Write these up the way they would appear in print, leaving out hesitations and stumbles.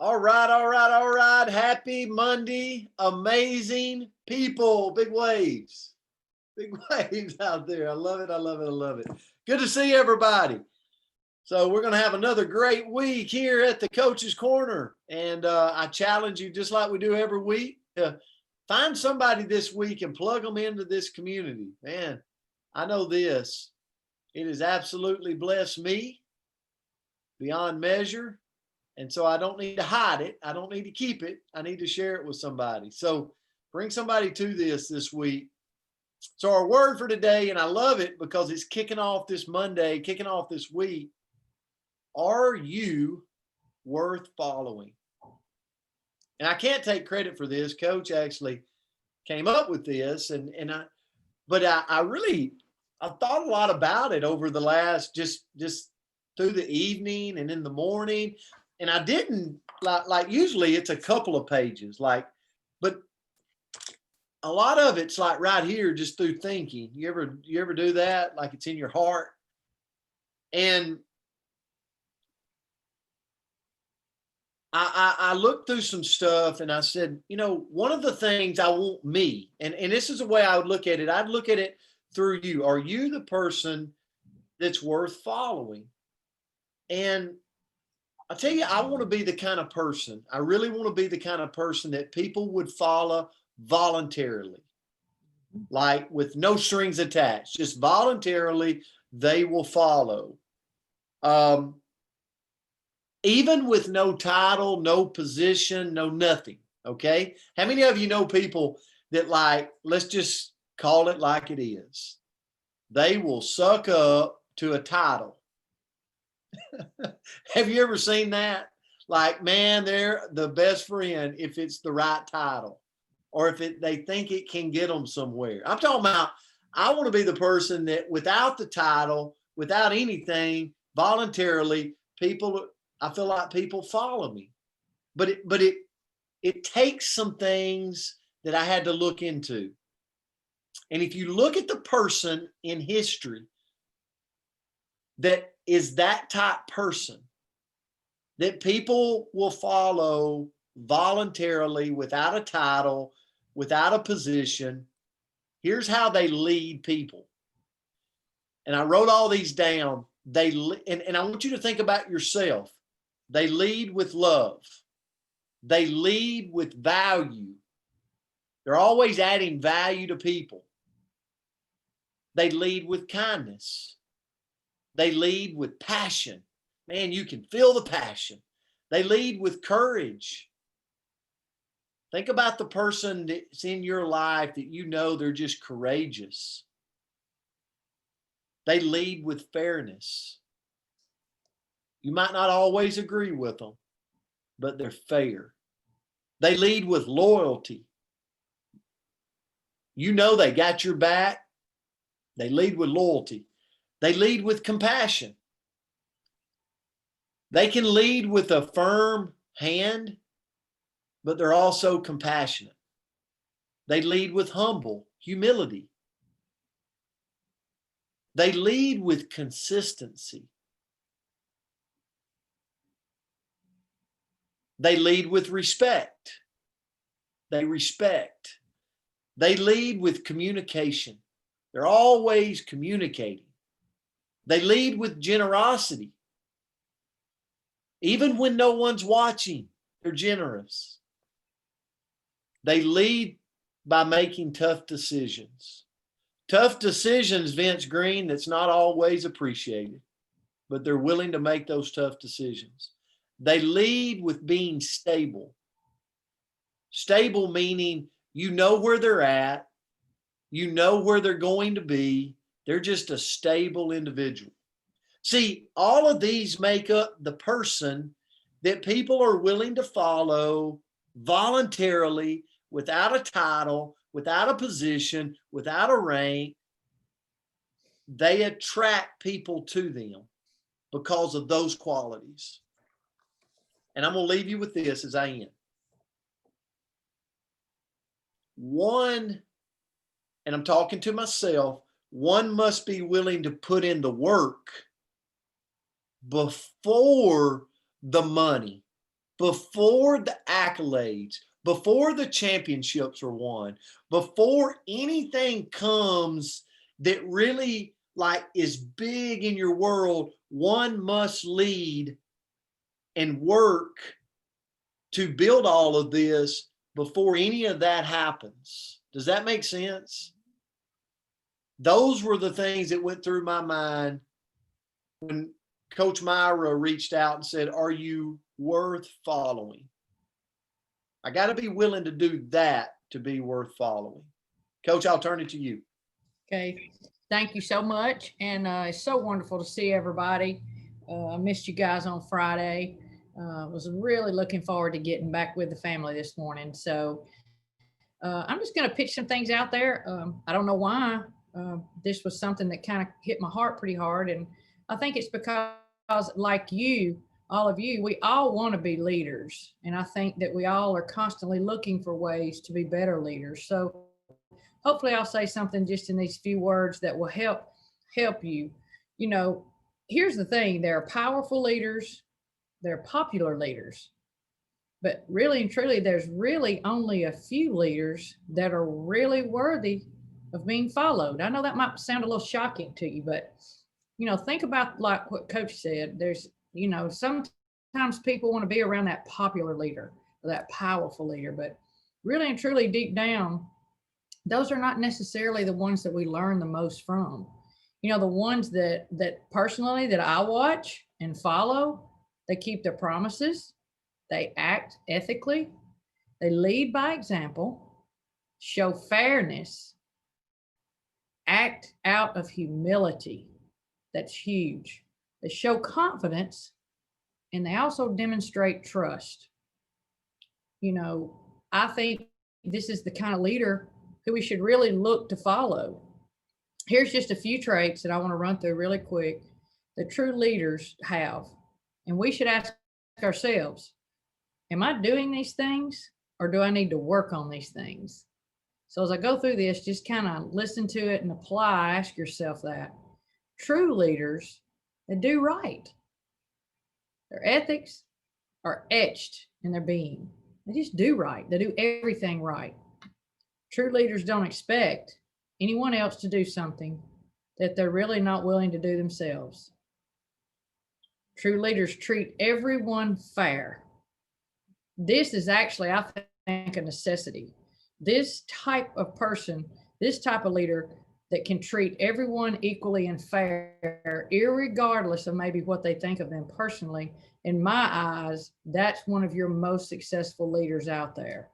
All right, all right, all right. Happy Monday. Amazing people. Big waves. Big waves out there. I love it. I love it. I love it. Good to see everybody. So, we're going to have another great week here at the Coach's Corner. And I challenge you, just like we do every week, to find somebody this week and plug them into this community. Man, I know this. It has absolutely blessed me beyond measure. And so I don't need to hide it. I don't need to keep it. I need to share it with somebody. So bring somebody to this week. So our word for today, and I love it because it's kicking off this Monday, kicking off this week. Are you worth following? And I can't take credit for this. Coach actually came up with this, but I really I've thought a lot about it over the last just through the evening and in the morning. And I didn't like usually it's a couple of pages, but a lot of it's like right here just through thinking. You ever do that? Like it's in your heart. And I looked through some stuff and I said, one of the things I want me, and this is the way I would look at it. I'd look at it through you. Are you the person that's worth following? And I'll tell you, I want to be the kind of person, I really want to be the kind of person that people would follow voluntarily, like with no strings attached, just voluntarily, they will follow. Even with no title, no position, no nothing. Okay. How many of you know people that, like, let's just call it like it is? They will suck up to a title. Have you ever seen that? Like, man, they're the best friend if it's the right title or if they think it can get them somewhere. I'm talking about, I want to be the person that without the title, without anything, voluntarily, I feel like people follow me. But it takes some things that I had to look into. And if you look at the person in history that is that type person that people will follow voluntarily without a title, without a position, here's how they lead people. And I wrote all these down. And I want you to think about yourself. They lead with love. They lead with value. They're always adding value to people. They lead with kindness. They lead with passion. Man, you can feel the passion. They lead with courage. Think about the person that's in your life that they're just courageous. They lead with fairness. You might not always agree with them, but they're fair. They lead with loyalty. They got your back. They lead with loyalty. They lead with compassion. They can lead with a firm hand, but they're also compassionate. They lead with humility. They lead with consistency. They lead with respect. They respect. They lead with communication. They're always communicating. They lead with generosity. Even when no one's watching, they're generous. They lead by making tough decisions. Tough decisions, Vince Green, that's not always appreciated, but they're willing to make those tough decisions. They lead with being stable. Stable meaning where they're at, where they're going to be. They're just a stable individual. See, all of these make up the person that people are willing to follow voluntarily, without a title, without a position, without a rank. They attract people to them because of those qualities. And I'm going to leave you with this as I end. One, and I'm talking to myself, one must be willing to put in the work before the money. before the accolades, before the championships are won, before anything comes that really like is big in your world, one must lead and work to build all of this before any of that happens. Does that make sense? Those were the things that went through my mind when Coach Myra reached out and said, are you worth following? I got to be willing to do that to be worth following. Coach, I'll turn it to you. Okay. Thank you so much. And it's so wonderful to see everybody. I missed you guys on Friday. Was really looking forward to getting back with the family this morning. So I'm just going to pitch some things out there. I don't know why. This was something that kind of hit my heart pretty hard. And I think it's because, like you, all of you, we all want to be leaders. And I think that we all are constantly looking for ways to be better leaders. So hopefully I'll say something just in these few words that will help you. You know, here's the thing, there are powerful leaders, there are popular leaders, but really and truly there's really only a few leaders that are really worthy of being followed. I know that might sound a little shocking to you, but think about like what Coach said. There's, sometimes people want to be around that popular leader or that powerful leader, but really and truly deep down, those are not necessarily the ones that we learn the most from. The ones that personally that I watch and follow, they keep their promises, they act ethically, they lead by example, show fairness, act out of humility. That's huge. They show confidence, and they also demonstrate trust. I think this is the kind of leader who we should really look to follow. Here's just a few traits that I want to run through really quick that true leaders have. And we should ask ourselves, am I doing these things or do I need to work on these things? So as I go through this, just kind of listen to it and apply, ask yourself that. True leaders, they do right. Their ethics are etched in their being. They just do right. They do everything right. True leaders don't expect anyone else to do something that they're really not willing to do themselves. True leaders treat everyone fair. This is actually, I think, a necessity. This type of person, this type of leader that can treat everyone equally and fair, irregardless of maybe what they think of them personally, in my eyes, that's one of your most successful leaders out there.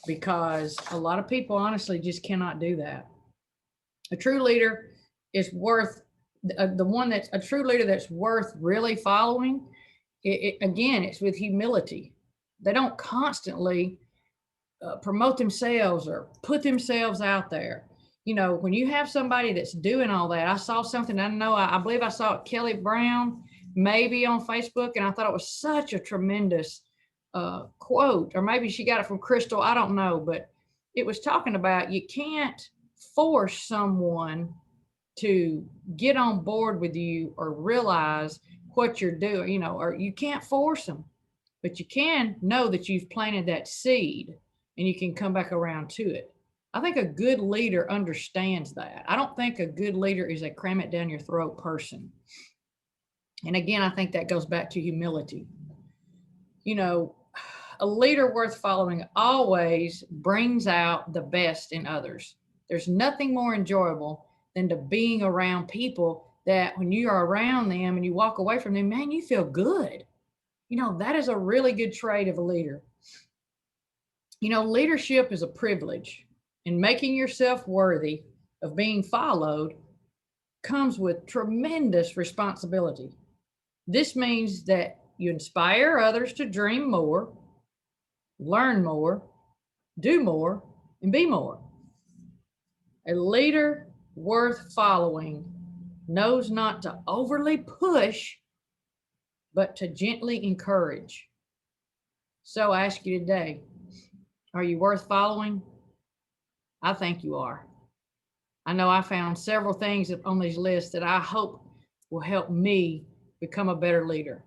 Because a lot of people honestly just cannot do that. A true leader is worth the one that's a true leader that's worth really following. Again, it's with humility. They don't constantly promote themselves or put themselves out there. When you have somebody that's doing all that, I saw something, I know, I believe I saw it, Kelly Brown, maybe on Facebook, and I thought it was such a tremendous quote, or maybe she got it from Crystal, I don't know, but it was talking about you can't force someone to get on board with you or realize what you're doing, or you can't force them, but you can know that you've planted that seed and you can come back around to it. I think a good leader understands that. I don't think a good leader is a cram it down your throat person. And again, I think that goes back to humility. A leader worth following always brings out the best in others. There's nothing more enjoyable than to being around people that when you are around them and you walk away from them, man, you feel good. That is a really good trait of a leader. Leadership is a privilege, and making yourself worthy of being followed comes with tremendous responsibility. This means that you inspire others to dream more, learn more, do more, and be more. A leader worth following knows not to overly push, but to gently encourage. So I ask you today, are you worth following? I think you are. I know I found several things on these lists that I hope will help me become a better leader.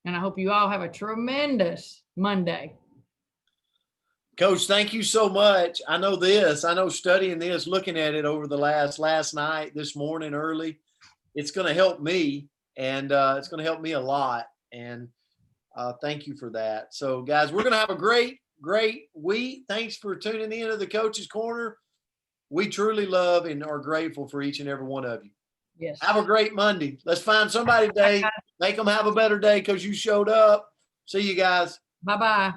And I hope you all have a tremendous Monday. Coach, thank you so much. I know studying this, looking at it over the last night, this morning early, it's going to help me, and it's going to help me a lot. And thank you for that. So guys, we're going to have a great week. Thanks for tuning in to the Coach's Corner. We truly love and are grateful for each and every one of you. Yes. Have a great Monday. Let's find somebody today. Make them have a better day because you showed up. See you guys. Bye-bye.